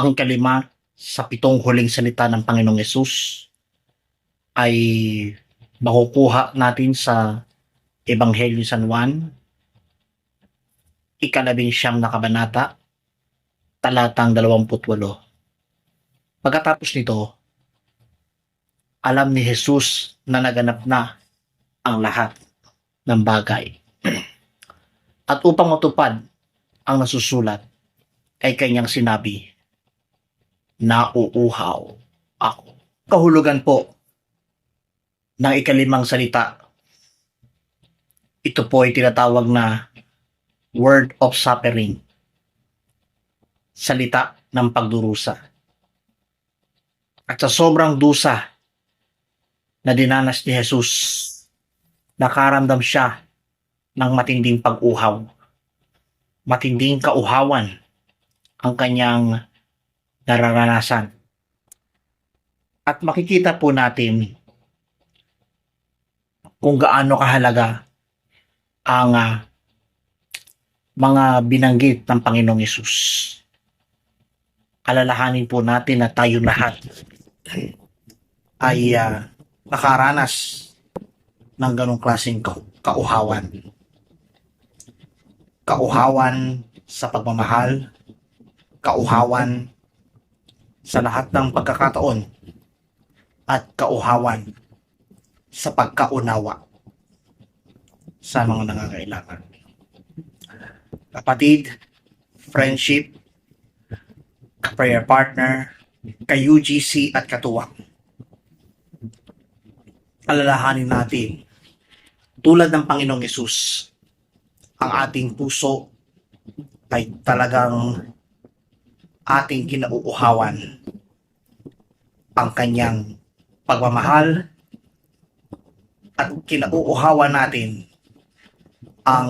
Ang kalima sa 7 huling salita ng Panginoong Hesus ay makukuha natin sa Ebanghelyo San Juan, 19 na kabanata, talatang 28. Pagkatapos nito, alam ni Jesus na naganap na ang lahat ng bagay. At upang matupad ang nasusulat, ay kanyang sinabi, nauuhaw ako. Kahulugan po ng 5 salita. Ito po ay tinatawag na word of suffering. Salita ng pagdurusa. At sa sobrang dusa na dinanas ni Jesus, nakaramdam siya ng matinding pag-uhaw. Matinding kauhawan ang kanyang nararanasan. At makikita po natin kung gaano kahalaga ang mga binanggit ng Panginoong Hesus. Alalahanin po natin na tayo lahat ay nakaranas ng ganong klaseng kauhawan. Kauhawan sa pagmamahal, kauhawan sa lahat ng pagkakataon, at kauhawan sa pagkaunawa sa mga nangangailangan. Kapatid, friendship, prayer partner, ka-UGC at katuwang. Alalahanin natin, tulad ng Panginoong Hesus, ang ating puso ay talagang ating kinauuhawan ang kanyang pagmamahal, at kinauuhawan natin ang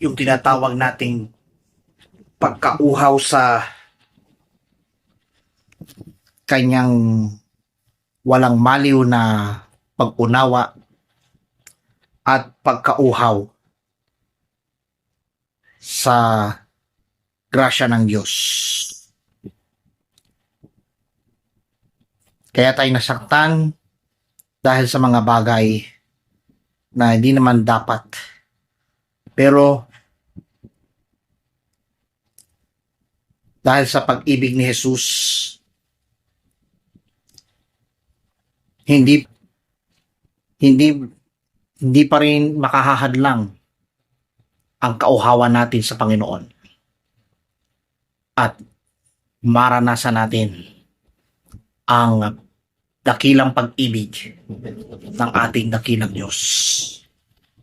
yung tinatawag nating pagkauhaw sa kanyang walang maliw na pag-unawa at pagkauhaw sa grasya ng Diyos. Kaya tayo nasaktan dahil sa mga bagay na hindi naman dapat. Pero dahil sa pag-ibig ni Jesus, hindi pa rin makahahadlang ang kauhawan natin sa Panginoon. At maranasan natin ang dakilang pag-ibig ng ating dakilang Diyos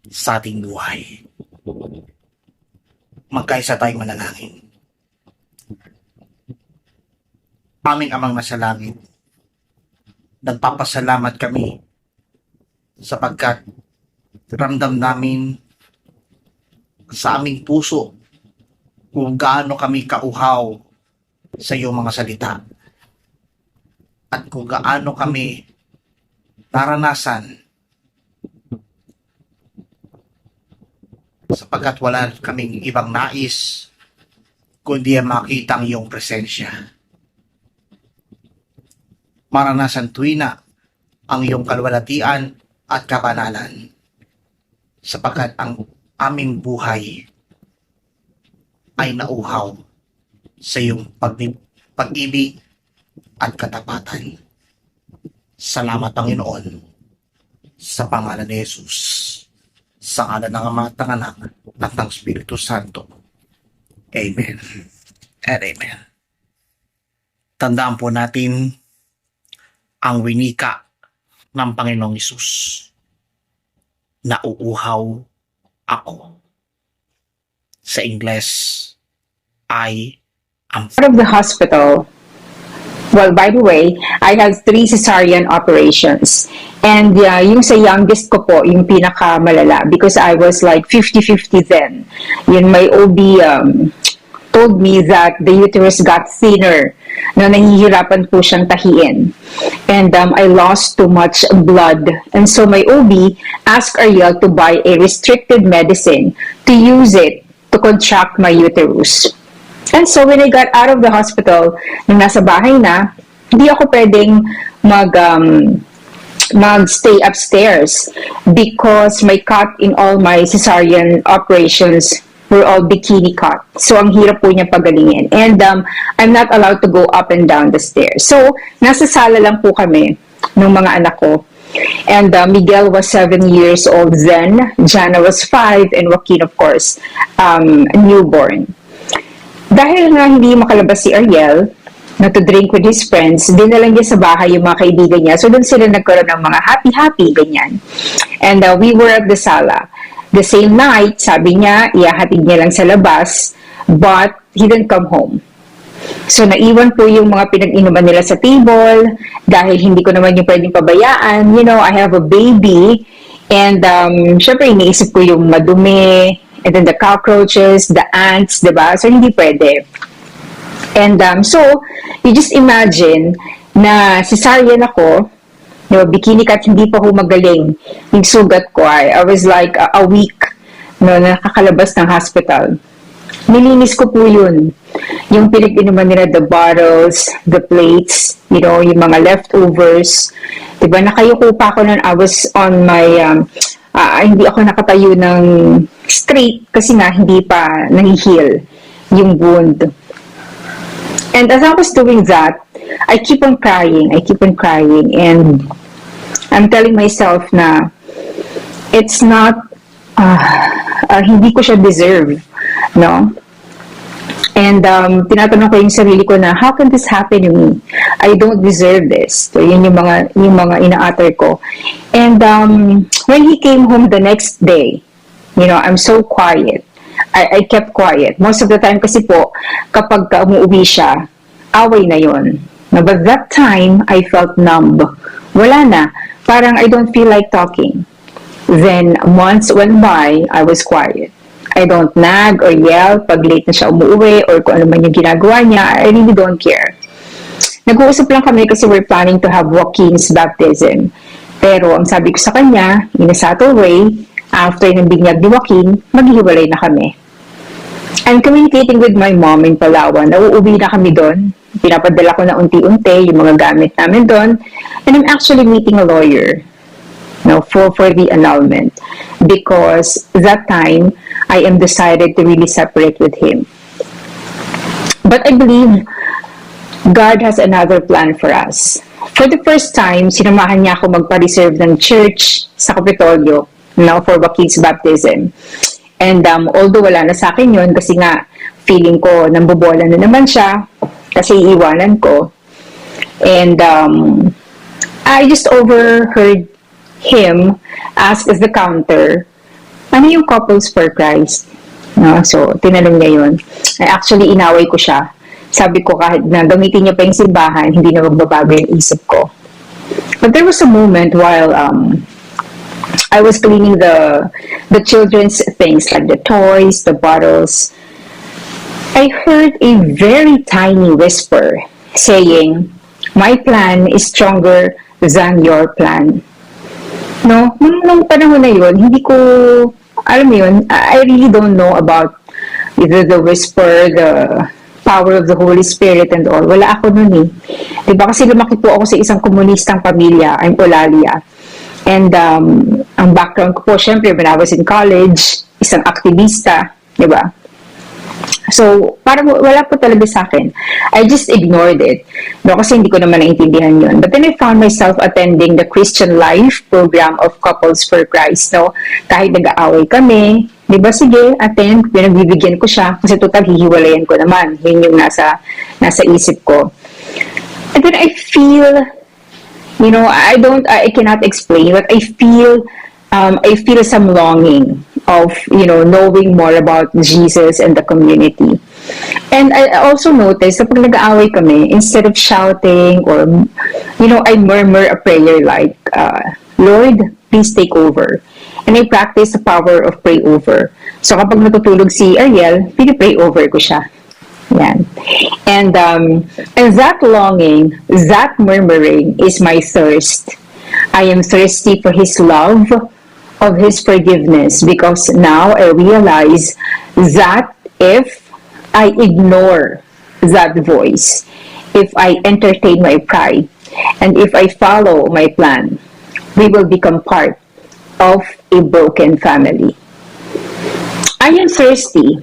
sa ating buhay. Magkaisa tayong manalangin. Aming Amang nasa langit, nagpapasalamat kami sapagkat ramdam namin sa aming puso kung gaano kami kauhaw sa iyong mga salita at kung gaano kami naranasan sapagkat wala kaming ibang nais kundi makita ang iyong presensya. Maranasan tuwina ang iyong kalwalatian at kabanalan sapagkat ang aming buhay ay nauhaw sa iyong pag-ibig at katapatan. Salamat, Panginoon, sa pangalan ni Jesus, sa ngalan ng Ama at ng Anak at ng Espiritu Santo. Amen and amen. Tandaan po natin ang winika ng Panginoong Hesus. Nauuhaw ako. Sa Ingles, I am Out of the hospital. Well, by the way, I had 3 cesarean operations. And yung sa youngest ko po, yung pinakamalala, because I was like 50-50 then. Yun, my OB told me that the uterus got thinner, na nahihirapan po siyang tahiin. And I lost too much blood. And so my OB asked Ariel to buy a restricted medicine to use it to contract my uterus. And so when I got out of the hospital, nung nasa bahay na, hindi ako pwedeng mag-stay upstairs because my cut in all my cesarean operations were all bikini cut. So, ang hirap po niya pagalingin. And I'm not allowed to go up and down the stairs. So, nasa sala lang po kami ng mga anak ko. And Miguel was 7 years old then, Jana was 5, and Joaquin, of course, newborn. Dahil nga hindi makalabas si Ariel, na to drink with his friends, dinala niya sa bahay yung mga kaibigan niya. So, doon sila nagkaroon ng mga happy-happy, ganyan. And we were at the sala. The same night, sabi niya, ihahatid niya lang sa labas, but he didn't come home. So, naiwan po yung mga pinag-inuman nila sa table, dahil hindi ko naman yung pwedeng pabayaan. You know, I have a baby, and syempre, iniisip ko yung madumi, and then the cockroaches, the ants, diba? So, hindi pwede. And so, you just imagine na cesarean ako, bikini cut, hindi pa ako magaling. Yung sugat ko, I was like a week nakakalabas ng hospital. Nilinis ko po yun. Yung pinag-inuman nila, the bottles, the plates, yung mga leftovers. Diba, nakayuko pa ako nun, I was on my, hindi ako nakatayo ng straight kasi nga hindi pa nahihil yung wound. And as I was doing that, I keep on crying, and I'm telling myself na it's not, hindi ko siya deserve, no? And tinatanong ko yung sarili ko na, how can this happen to me? I don't deserve this. So, yun yung mga ina-utter ko. And when he came home the next day, I'm so quiet. I kept quiet. Most of the time kasi po, kapag umuwi siya, away na yon. But that time, I felt numb. Wala na. Parang I don't feel like talking. Then, months went by, I was quiet. I don't nag or yell pag late na siya umuwi or kung ano man yung ginagawa niya. I really don't care. Nag-uusap lang kami kasi we're planning to have Joaquin's baptism. Pero ang sabi ko sa kanya, in a subtle way, after ng binyag ni Joaquin, maghihiwalay na kami. I'm communicating with my mom in Palawan. Nauuwi na kami doon. Pinapadala ko na unti-unti yung mga gamit namin doon. And I'm actually meeting a lawyer for the annulment. Because that time, I am decided to really separate with him. But I believe God has another plan for us. For the first time, sinamahan niya ako magpa-reserve ng church sa Kapitolyo for Joaquin's baptism. And although wala na sa akin yun, kasi nga feeling ko nambobola na naman siya, kasi iiwanan ko. And I just overheard him ask as the counter, ano yung Couples for Christ? No? So, tinanong niya yun. Actually, inaway ko siya. Sabi ko kahit na gamitin niya pa yung simbahan, hindi na magbabago yung isip ko. But there was a moment while I was cleaning the children's things, like the toys, the bottles. I heard a very tiny whisper saying, my plan is stronger than your plan. No? Nung panahon na yun, hindi ko, alam mo yun, I really don't know about either the whisper, the power of the Holy Spirit and all. Wala ako nun eh. Diba? Kasi lumaki po ako sa isang komunistang pamilya, I'm Eulalia. And ang background ko po, syempre, when I was in college, isang aktivista, diba? So, parang wala po talaga sa akin. I just ignored it. No, kasi hindi ko naman naintindihan yun. But then I found myself attending the Christian Life program of Couples for Christ. No? Kahit nag-aaway kami, di ba, sige, attend, pinagbibigyan ko siya. Kasi total, hihiwalayan ko naman. Yun yung nasa isip ko. And then I feel, I cannot explain, but I feel some longing of, knowing more about Jesus and the community. And I also noticed that pag nag-aaway kami, instead of shouting or, I murmur a prayer like, Lord, please take over. And I practice the power of pray over. So kapag natutulog si Ariel, pinipray over ko siya. Yan. And that longing, that murmuring is my thirst. I am thirsty for His love, of His forgiveness, because now I realize that if I ignore that voice, if I entertain my pride, and if I follow my plan, we will become part of a broken family. I am thirsty.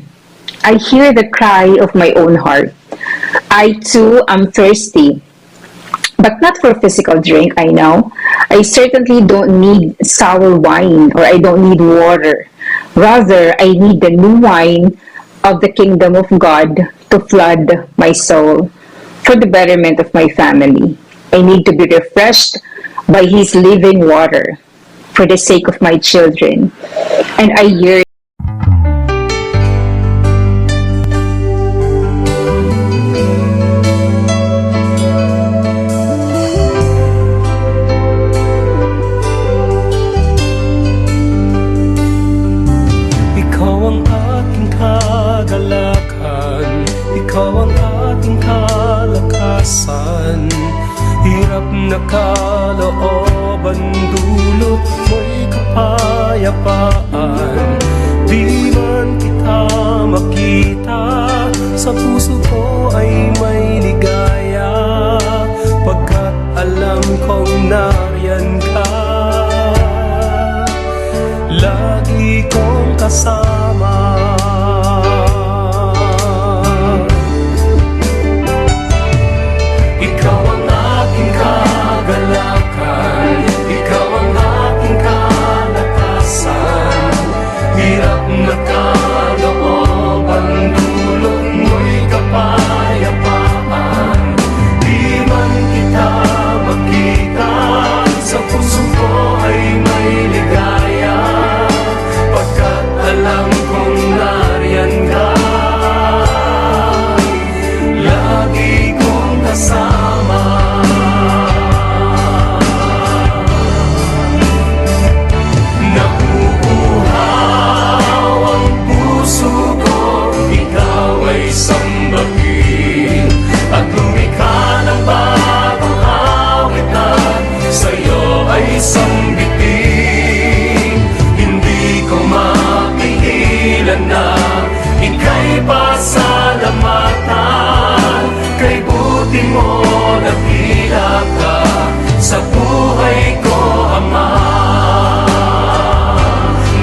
I hear the cry of my own heart. I too am thirsty, but not for physical drink, I know. I certainly don't need sour wine or I don't need water. Rather, I need the new wine of the kingdom of God to flood my soul for the betterment of my family. I need to be refreshed by His living water for the sake of my children. And I yearn. Ikaw ang aking kagalakan, ikaw ang aking kalakasan. Hirap na kalooban, dulot mo'y kapayapaan. Di man kita makita, sa puso ko ay may ligaya, pagkat alam kong nariyan ka. Lagi kong kasama. Ikaw ang aking kagalakan, ikaw ang aking kalakasan. Hirap na kalooban, dulot mo'y kapayapaan. Di man kita makita, sa puso ko ay may ligaya, pagkat alam kong nariyan ka. Lagi kong kasama. Nauuhaw ang puso ko, ikaw ay sambahin, at lumikha ng bagong awitan, sa'yo ay sambitin. Hindi ko mapigilan na ika'y pasalamatan, kay buti mo nakila ka sa buhay ko, Ama.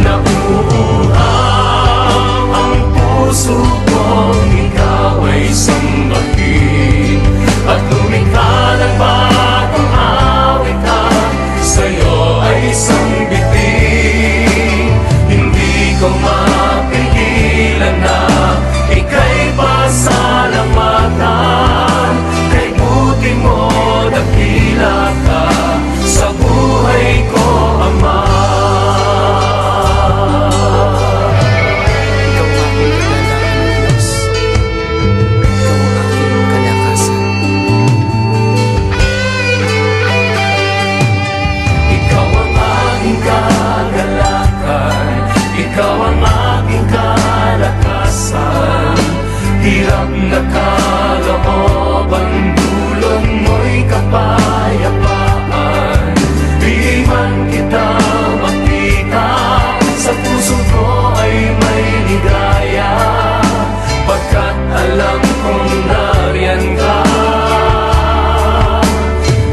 Nauuhaw ang puso ko, ikaw ay sambahin, at lumikha ng bagong awitan, sa'yo ay sambitin. Hindi ko mapigilan na ika'y pasalamatan, kay buti mo dakila ka sa buhay ko, Ama. Ikaw ang aking kagalakan, Diyos. Ikaw ang aking kalakasan. Ikaw ang aking kagalakan, ikaw ang aking kalakasan. Hirap na kalooban, dulot mo'y kapayapaan. Di man kita makita, sa puso ko ay may ligaya, pagkat alam kong nariyan ka.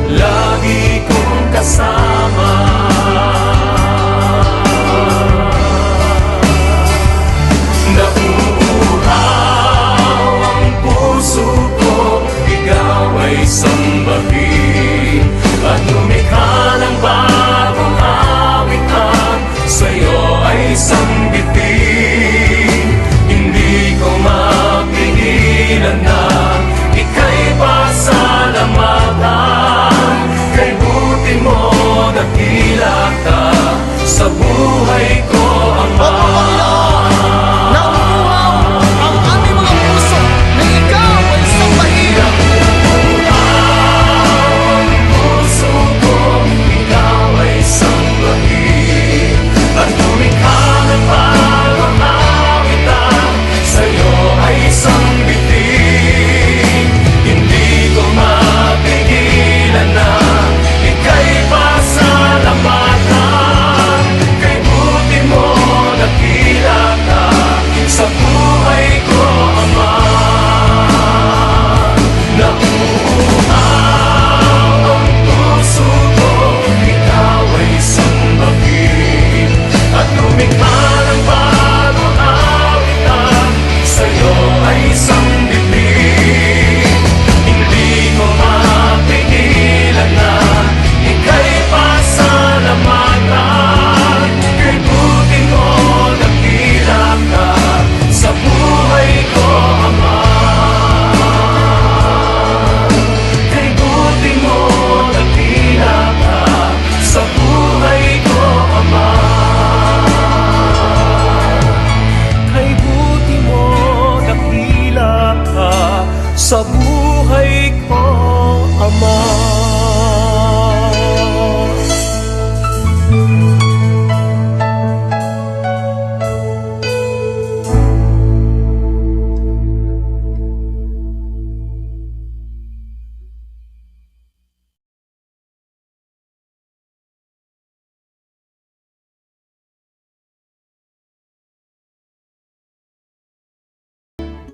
Lagi kong kasama. Nauuhaw ang puso ko, ikaw ay sambahin, at lumikha ng bagong awitan, sa'yo ay sambitin. Hindi ko mapigilan na ika'y pasalamatan, kay buti mo dakila ka sa buhay ko,